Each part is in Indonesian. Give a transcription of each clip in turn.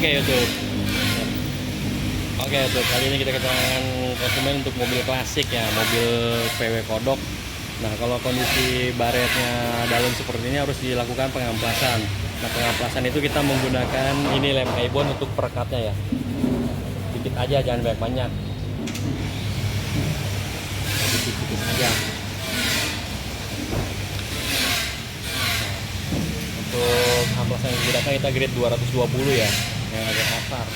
Oke YouTube. Oke YouTube, kali ini kita keterangan konsumen untuk mobil klasik ya, mobil PW Kodok. Nah kalau kondisi baretnya dalam seperti ini harus dilakukan pengamplasan. Nah pengamplasan itu kita menggunakan ini lem ibon untuk perekatnya ya. Dikit aja, jangan banyak-banyak. Dikit-dikit aja. Untuk amplasan yang digunakan kita grade 220 ya, yang agak kasar.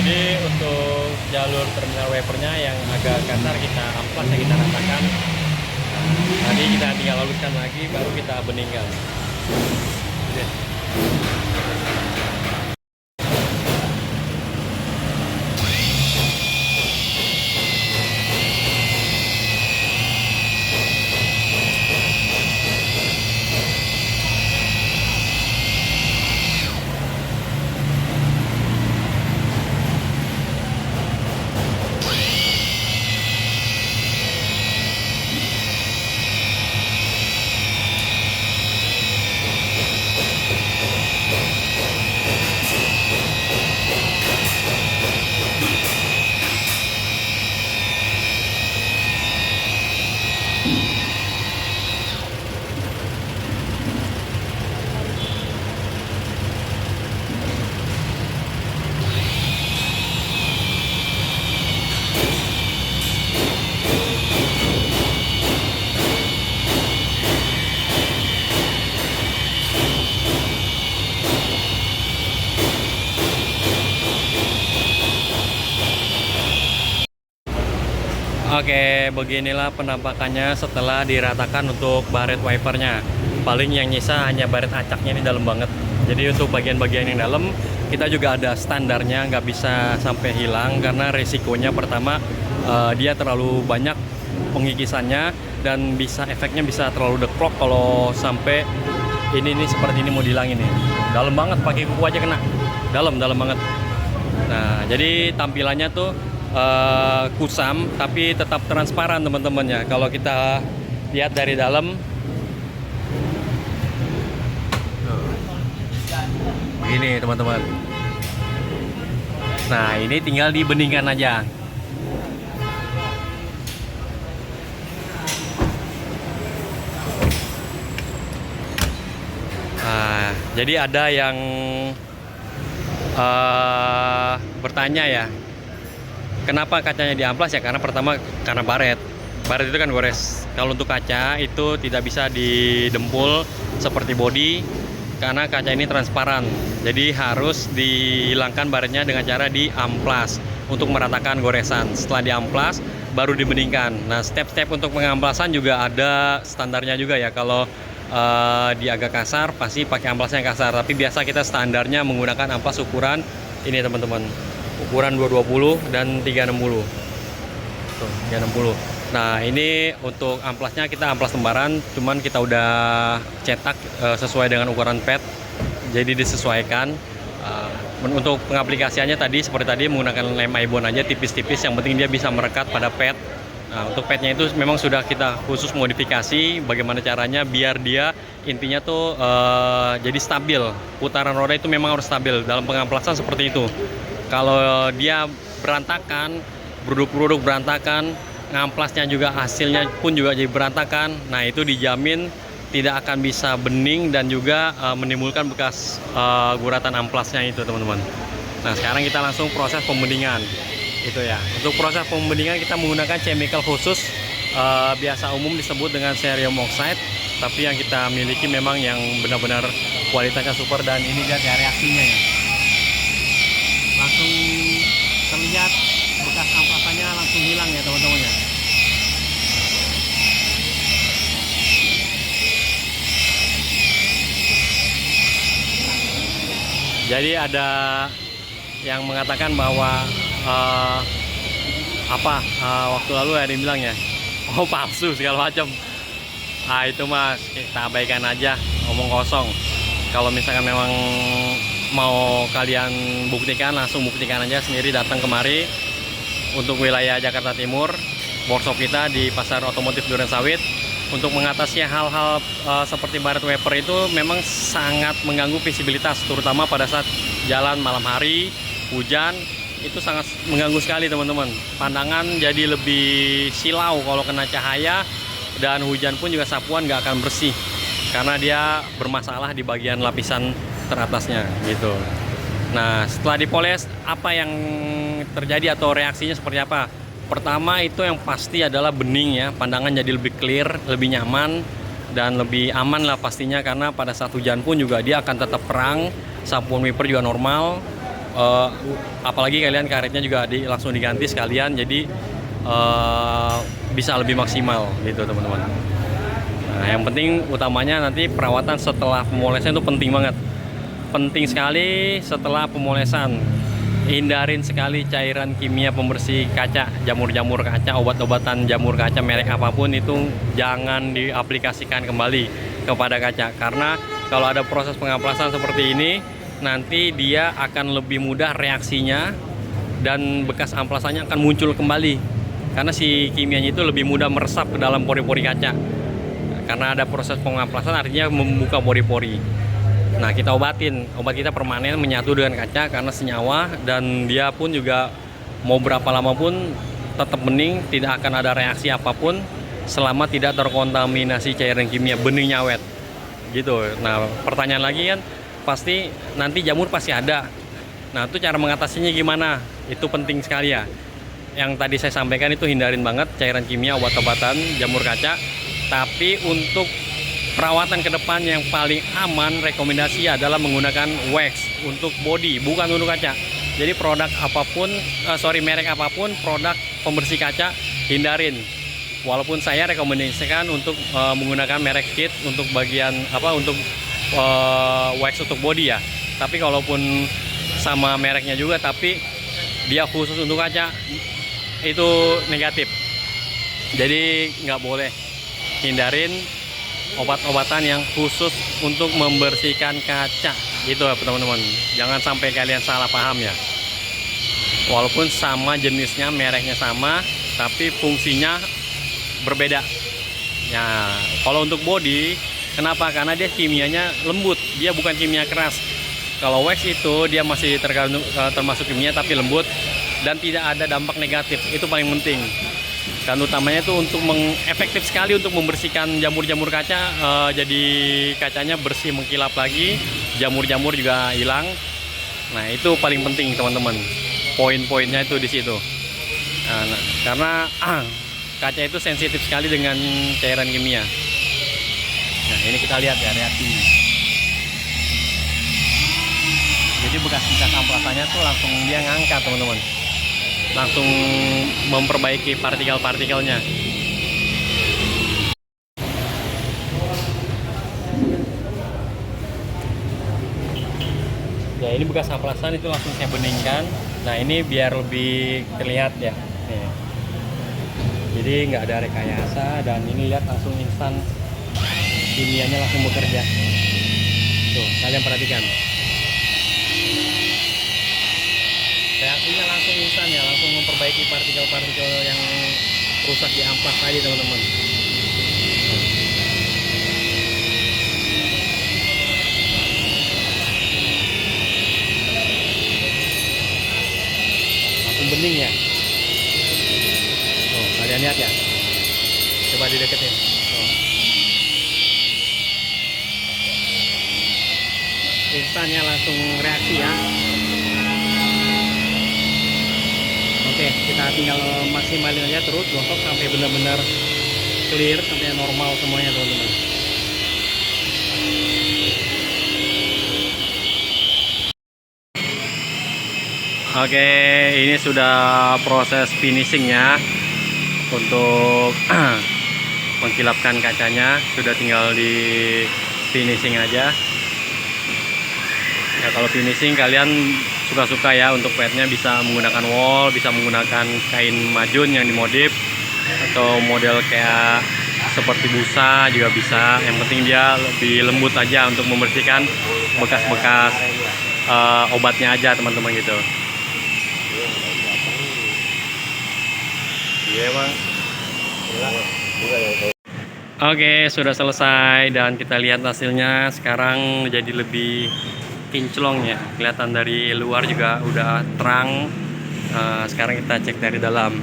Jadi untuk jalur terminal wipernya yang agak kasar kita amplas ya, kita ratakan. Tadi kita tinggal haluskan lagi, baru kita beningkan. Oke. Oke, beginilah penampakannya setelah diratakan untuk baret wipernya. Paling yang nyisa hanya baret acaknya, ini dalam banget. Jadi untuk bagian-bagian yang dalam kita juga ada standarnya, nggak bisa sampai hilang karena resikonya pertama dia terlalu banyak pengikisannya dan efeknya bisa terlalu deklok kalau sampai ini seperti ini mau dihilangin nih. Dalam banget, pakai kuku aja kena. Dalam banget. Nah, jadi tampilannya tuh kusam tapi tetap transparan teman-teman ya. Kalau kita lihat dari dalam ini teman-teman. Nah ini tinggal dibeningkan aja. Nah, jadi ada yang bertanya ya, kenapa kacanya diamplas ya? Karena pertama karena baret itu kan gores. Kalau untuk kaca itu tidak bisa didempul seperti bodi karena kaca ini transparan. Jadi harus dihilangkan baretnya dengan cara diamplas untuk meratakan goresan. Setelah diamplas baru dibeningkan. Nah step-step untuk pengamplasan juga ada standarnya juga ya. Kalau dia agak kasar pasti pakai amplasnya yang kasar. Tapi biasa kita standarnya menggunakan amplas ukuran ini teman-teman, ukuran 220 dan 360. Tuh, 360. Nah, ini untuk amplasnya kita amplas lembaran, cuman kita udah cetak sesuai dengan ukuran pet. Jadi disesuaikan. Untuk pengaplikasiannya tadi seperti tadi menggunakan lem ibon aja tipis-tipis, yang penting dia bisa merekat pada pet. Nah, untuk petnya itu memang sudah kita khusus modifikasi bagaimana caranya biar dia intinya tuh jadi stabil. Putaran roda itu memang harus stabil. Dalam pengamplasan seperti itu. Kalau dia berantakan, beruduk-beruduk berantakan, ngamplasnya juga hasilnya pun juga jadi berantakan. Nah, itu dijamin tidak akan bisa bening dan juga menimbulkan bekas guratan amplasnya itu teman-teman. Nah sekarang kita langsung proses pembeningan itu ya. Untuk proses pembeningan kita menggunakan chemical khusus, biasa umum disebut dengan cerium oxide, tapi yang kita miliki memang yang benar-benar kualitasnya super. Dan ini lihat ya reaksinya ya, langsung terlihat bekas amplasannya langsung hilang ya teman-teman ya. Jadi ada yang mengatakan bahwa waktu lalu ada yang bilang ya, oh palsu segala macam. Ah itu mas kita abaikan aja, omong kosong. Kalau misalkan memang mau kalian buktikan, langsung buktikan aja sendiri, datang kemari. Untuk wilayah Jakarta Timur, workshop kita di Pasar Otomotif Durensawit. Untuk mengatasi hal-hal seperti baret wiper itu memang sangat mengganggu visibilitas, terutama pada saat jalan malam hari, hujan, itu sangat mengganggu sekali teman-teman. Pandangan jadi lebih silau kalau kena cahaya, dan hujan pun juga sapuan nggak akan bersih karena dia bermasalah di bagian lapisan teratasnya gitu. Nah setelah dipoles, apa yang terjadi atau reaksinya seperti apa? Pertama itu yang pasti adalah bening ya, pandangan jadi lebih clear, lebih nyaman, dan lebih aman lah pastinya, karena pada saat hujan pun juga dia akan tetap terang, sapuan wiper juga normal, apalagi kalian karetnya juga langsung diganti sekalian, jadi bisa lebih maksimal gitu teman-teman. Nah yang penting utamanya nanti perawatan setelah pemolesan itu penting banget, penting sekali. Setelah pemolesan hindarin sekali cairan kimia pembersih kaca, jamur-jamur kaca, obat-obatan jamur kaca merek apapun itu jangan diaplikasikan kembali kepada kaca, karena kalau ada proses pengamplasan seperti ini nanti dia akan lebih mudah reaksinya dan bekas amplasannya akan muncul kembali, karena si kimianya itu lebih mudah meresap ke dalam pori-pori kaca. Karena ada proses pengamplasan artinya membuka pori-pori. Nah kita obatin, obat kita permanen menyatu dengan kaca karena senyawa, dan dia pun juga mau berapa lama pun tetap bening, tidak akan ada reaksi apapun selama tidak terkontaminasi cairan kimia, beningnya awet gitu. Nah pertanyaan lagi kan pasti nanti jamur pasti ada. Nah itu cara mengatasinya gimana? Itu penting sekali ya. Yang tadi saya sampaikan itu hindarin banget cairan kimia, obat-obatan, jamur kaca. Tapi untuk perawatan ke depan yang paling aman, rekomendasi adalah menggunakan wax untuk body, bukan untuk kaca. Jadi produk apapun, merek apapun, produk pembersih kaca hindarin. Walaupun saya rekomendasikan untuk menggunakan merek kit untuk bagian untuk wax untuk body ya. Tapi kalaupun sama mereknya juga, tapi dia khusus untuk kaca, itu negatif. Jadi nggak boleh, hindarin obat-obatan yang khusus untuk membersihkan kaca gitu ya teman-teman. Jangan sampai kalian salah paham ya. Walaupun sama jenisnya, mereknya sama, tapi fungsinya berbeda. Ya, kalau untuk body, kenapa? Karena dia kimianya lembut, dia bukan kimia keras. Kalau wax itu dia masih termasuk kimia tapi lembut dan tidak ada dampak negatif. Itu paling penting. Dan utamanya itu untuk efektif sekali untuk membersihkan jamur-jamur kaca, jadi kacanya bersih, mengkilap lagi, jamur-jamur juga hilang. Nah itu paling penting teman-teman, poin-poinnya itu di situ. Nah, karena kaca itu sensitif sekali dengan cairan kimia. Nah ini kita lihat ya reaksinya. Jadi bekas-bekas amplasannya tuh langsung dia ngangkat teman-teman, langsung memperbaiki partikel-partikelnya. Ya ini bekas amplasan itu langsung saya beningkan. Nah ini biar lebih terlihat ya. Nih. Jadi nggak ada rekayasa, dan ini lihat langsung instan kimianya langsung bekerja. Tuh kalian perhatikan. Reaksinya langsung instan ya, langsung memperbaiki partikel-partikel yang rusak di amplas tadi teman-teman. Langsung bening ya. Kalian lihat ya. Coba dideketin. instannya langsung reaksi ya. Oke, kita tinggal maksimalin aja terus gosok sampai benar-benar clear, sampai normal semuanya teman-teman. Oke, ini sudah proses finishingnya untuk mengkilapkan kacanya, sudah tinggal di finishing aja. Ya kalau finishing kalian suka-suka ya, untuk petnya bisa menggunakan wall, bisa menggunakan kain majun yang dimodif, atau model kayak seperti busa juga bisa. Yang penting dia lebih lembut aja untuk membersihkan bekas-bekas obatnya aja teman-teman gitu. Iya bang. Oke, sudah selesai dan kita lihat hasilnya. Sekarang jadi lebih kinclong ya, kelihatan dari luar juga udah terang. Sekarang kita cek dari dalam.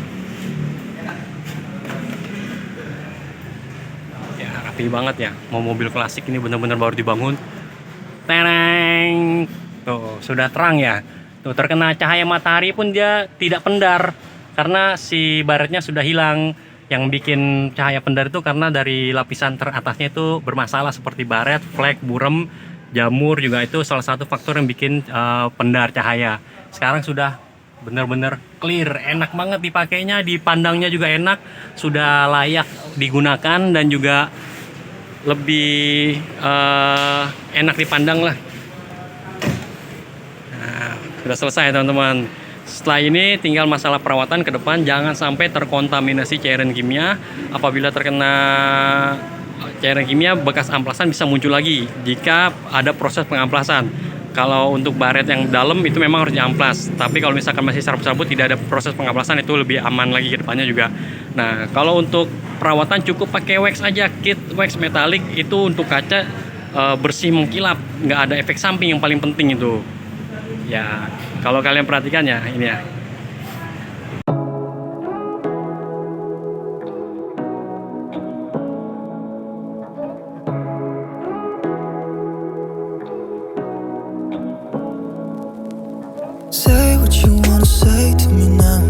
Ya rapi banget ya, mau mobil klasik ini bener-bener baru dibangun. Tereng, tuh sudah terang ya. Tuh terkena cahaya matahari pun dia tidak pendar, karena si baretnya sudah hilang. Yang bikin cahaya pendar itu karena dari lapisan teratasnya itu bermasalah, seperti baret, flek, burem, jamur juga itu salah satu faktor yang bikin pendar cahaya. Sekarang sudah benar-benar clear, enak banget dipakainya, dipandangnya juga enak, sudah layak digunakan dan juga lebih enak dipandang lah. Nah, sudah selesai teman-teman. Setelah ini tinggal masalah perawatan ke depan, jangan sampai terkontaminasi cairan kimia. Apabila terkena cairan kimia, bekas amplasan bisa muncul lagi jika ada proses pengamplasan. Kalau untuk baret yang dalam itu memang harus diamplas, tapi kalau misalkan masih serabut-serabut tidak ada proses pengamplasan, itu lebih aman lagi ke depannya juga. Nah, kalau untuk perawatan cukup pakai wax aja, kit wax metalik itu untuk kaca bersih mengkilap, nggak ada efek samping yang paling penting itu. Ya, kalau kalian perhatikan ya, ini ya. Say what you wanna say to me now.